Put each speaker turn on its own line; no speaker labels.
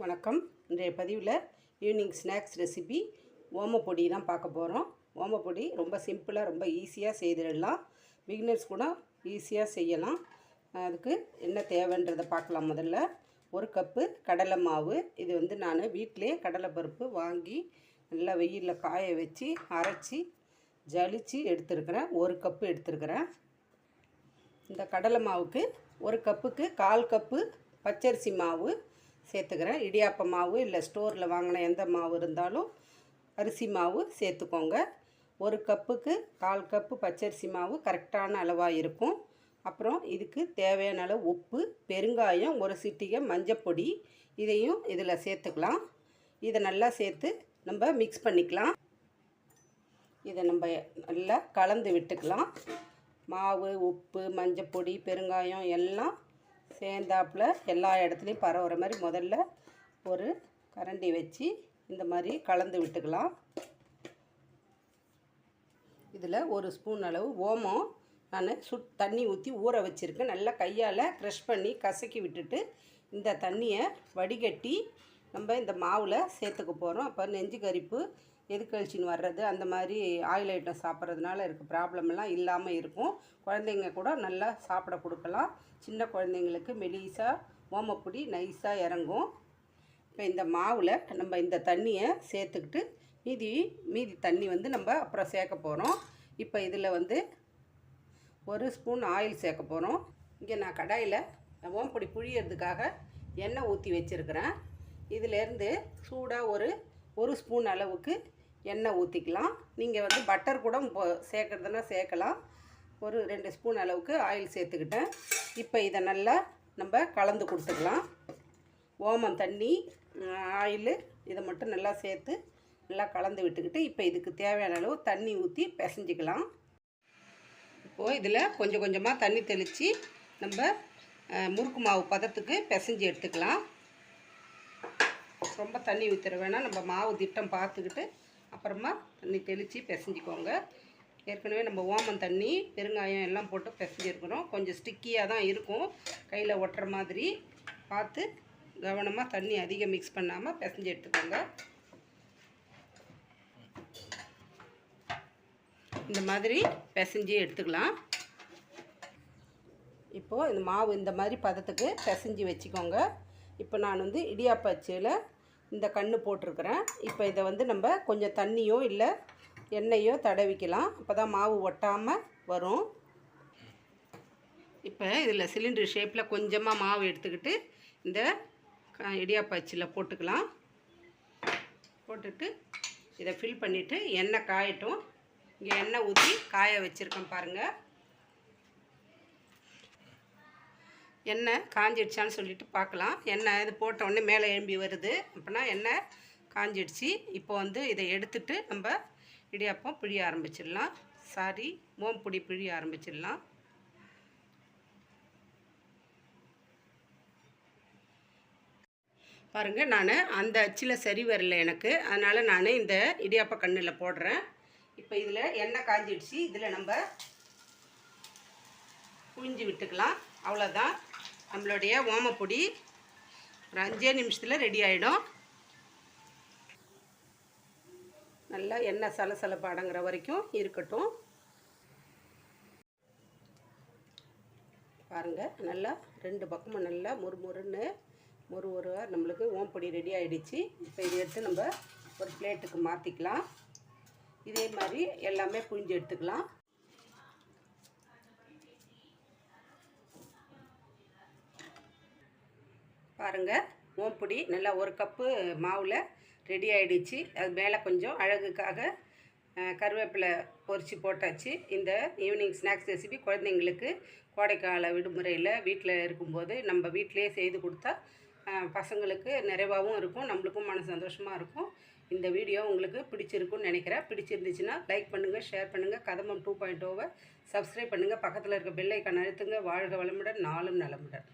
வணக்கம். இன்றைய பதிவில் ஈவினிங் ஸ்நாக்ஸ் ரெசிபி ஓமப்பொடி தான் பார்க்க போகிறோம். ஓமப்பொடி ரொம்ப சிம்பிளாக ரொம்ப ஈஸியாக செய்திடலாம். பிகினர்ஸ் கூட ஈஸியாக செய்யலாம். அதுக்கு என்ன தேவைன்றதை பார்க்கலாம். முதல்ல 1 கப்பு கடலை மாவு. இது நான் வீட்டிலே கடலைப்பருப்பு வாங்கி நல்லா வெயிலில் காய வச்சு அரைச்சி ஜலிச்சு எடுத்துருக்கிறேன். 1 கப்பு எடுத்துருக்கிறேன். இந்த கடலை மாவுக்கு 1 கப்புக்கு 1/4 கப்பு பச்சரிசி மாவு சேர்த்துக்கிறேன். இடியாப்ப மாவு இல்லை ஸ்டோரில் வாங்கின எந்த மாவு இருந்தாலும் அரிசி மாவு சேர்த்துக்கோங்க. 1 கப்புக்கு 1/4 கப்பு பச்சரிசி மாவு கரெக்டான அளவாக இருக்கும். அப்புறம் இதுக்கு தேவையான அளவு உப்பு, பெருங்காயம், 1 சிட்டிகை மஞ்சப்பொடி இதையும் இதில் சேர்த்துக்கலாம். இதை நல்லா சேர்த்து நம்ம மிக்ஸ் பண்ணிக்கலாம். இதை நம்ம நல்லா கலந்து விட்டுக்கலாம். மாவு, உப்பு, மஞ்சப்பொடி, பெருங்காயம் எல்லாம் சேர்ந்தாப்பில் எல்லா இடத்துலையும் பரவுற மாதிரி முதல்ல ஒரு கரண்டி வச்சு இந்த மாதிரி கலந்து விட்டுக்கலாம். இதில் 1 ஸ்பூன் அளவு ஓமம் நான் தண்ணி ஊற்றி ஊற வச்சுருக்கேன். நல்லா கையால் க்ரஷ் பண்ணி கசக்கி விட்டுட்டு இந்த தண்ணியை வடிகட்டி நம்ம இந்த மாவில் சேர்த்துக்க போகிறோம். அப்போ நெஞ்சு கரிப்பு, எதுக்கழிச்சின்னு வர்றது, அந்த மாதிரி ஆயில் ஐட்டம் சாப்பிட்றதுனால இருக்க ப்ராப்ளமெல்லாம் இல்லாமல் இருக்கும். குழந்தைங்க கூட நல்லா சாப்பிட கொடுக்கலாம். சின்ன குழந்தைங்களுக்கு மெலிசாக ஓமப்பொடி நைஸாக இறங்கும். இப்போ இந்த மாவில் நம்ம இந்த தண்ணியை சேர்த்துக்கிட்டு மீதி தண்ணி நம்ம அப்புறம் சேர்க்க போகிறோம். இப்போ இதில் 1 ஸ்பூன் ஆயில் சேர்க்க போகிறோம். இங்கே நான் கடாயில் ஓமப்பொடி புழியறதுக்காக எண்ணெய் ஊற்றி வச்சுருக்கிறேன். இதிலேருந்து சூடாக ஒரு ஸ்பூன் அளவுக்கு எண்ணெய் ஊற்றிக்கலாம். நீங்கள் பட்டர் கூட சேர்க்குறதுனா சேர்க்கலாம். ஒரு 2 ஸ்பூன் அளவுக்கு ஆயில் சேர்த்துக்கிட்டேன். இப்போ இதை நல்லா நம்ம கலந்து கொடுத்துக்கலாம். ஓமம், தண்ணி, ஆயில் இதை மட்டும் நல்லா சேர்த்து நல்லா கலந்து விட்டுக்கிட்டு இப்போ இதுக்கு தேவையான அளவு தண்ணி ஊற்றி பிசைஞ்சிக்கலாம். இப்போது இதில் கொஞ்சம் கொஞ்சமாக தண்ணி தெளித்து நம்ம முறுக்கு மாவு பதத்துக்கு பிசைஞ்சு எடுத்துக்கலாம். ரொம்ப தண்ணி ஊற்றிட வேணாம். நம்ம மாவு திட்டம் பார்த்துக்கிட்டு அப்புறமா தண்ணி தெளித்து பிசைஞ்சிக்கோங்க. ஏற்கனவே நம்ம ஓமம், தண்ணி, பெருங்காயம் எல்லாம் போட்டு பிசைஞ்சிருக்கிறோம். கொஞ்சம் ஸ்டிக்கியாக தான் இருக்கும், கையில் ஒட்டுற மாதிரி பார்த்து கவனமாக தண்ணி அதிகம் மிக்ஸ் பண்ணாமல் பிசைஞ்சு எடுத்துக்கோங்க. இந்த மாதிரி பிசைஞ்சு எடுத்துக்கலாம். இப்போது இந்த மாவு இந்த மாதிரி பதத்துக்கு பிசைஞ்சு வச்சுக்கோங்க. இப்போ நான் இடியாப்ப அச்சில் இந்த கன்று போட்டிருக்கிறேன். இப்போ இதை நம்ம கொஞ்சம் தண்ணியோ இல்லை எண்ணெயோ தடவிக்கலாம். அப்போ தான் மாவு ஒட்டாமல் வரும். இப்போ இதில் சிலிண்டர் ஷேப்பில் கொஞ்சமாக மாவு எடுத்துக்கிட்டு இந்த இடியாப்ப அச்சில் போட்டுக்கலாம். போட்டுட்டு இதை ஃபில் பண்ணிவிட்டு எண்ணெய் காயட்டும். இங்கே எண்ணெய் ஊற்றி காய வச்சுருக்கேன் பாருங்கள். எண்ணெய் காஞ்சிடுச்சான்னு சொல்லிட்டு பார்க்கலாம். எண்ணெய் இது போட்ட உடனே மேலே எழும்பி வருது, அப்படின்னா எண்ணெய் காஞ்சிடுச்சு. இப்போ இதை எடுத்துட்டு நம்ம இடியாப்பம் பிழிய ஆரம்பிச்சிடலாம். ஓமப்பொடி பிழிய ஆரம்பிச்சிடலாம். பாருங்கள், நான் அந்த அச்சில் சரி வரல எனக்கு, அதனால் நான் இந்த இடியாப்ப கண்ணில் போடுறேன். இப்போ இதில் எண்ணெய் காஞ்சிடுச்சு. இதில் நம்ம புழிஞ்சு விட்டுக்கலாம். அவ்வளோதான், நம்மளுடைய ஓமப்பொடி ஒரு 5 நிமிஷத்தில் ரெடி ஆகிடும். நல்லா எண்ணெய் சலசலப்பு அடங்குற வரைக்கும் இருக்கட்டும். பாருங்கள், நல்லா 2 பக்கமும் நல்லா முறுமுறுன்னு நம்மளுக்கு ஓமப்பொடி ரெடி ஆகிடுச்சு. இப்போ இதை எடுத்து நம்ம ஒரு பிளேட்டுக்கு மாற்றிக்கலாம். இதே மாதிரி எல்லாமே புழிஞ்சு எடுத்துக்கலாம். பாருங்கள், ஓமப்பொடி நல்லா 1 கப்பு மாவில் ரெடி ஆகிடுச்சு. அது மேலே கொஞ்சம் அழகுக்காக கருவேப்பிலை பொரித்து போட்டாச்சு. இந்த ஈவினிங் ஸ்நாக்ஸ் ரெசிபி குழந்தைங்களுக்கு கோடைக்கால விடுமுறையில் வீட்டில் இருக்கும்போது நம்ம வீட்டிலே செய்து கொடுத்தா பசங்களுக்கு நிறைவாகவும் இருக்கும், நம்மளுக்கும் மன சந்தோஷமாக இருக்கும். இந்த வீடியோ உங்களுக்கு பிடிச்சிருக்குன்னு நினைக்கிறேன். பிடிச்சிருந்துச்சுன்னா லைக் பண்ணுங்கள், ஷேர் பண்ணுங்கள். கதம்பம் 2.0 சப்ஸ்கிரைப் பண்ணுங்கள். பக்கத்தில் இருக்க பெல் ஐக்கான் அழுத்துங்க. வாழ்க வளமுடன், நாளும் நலமுடன்.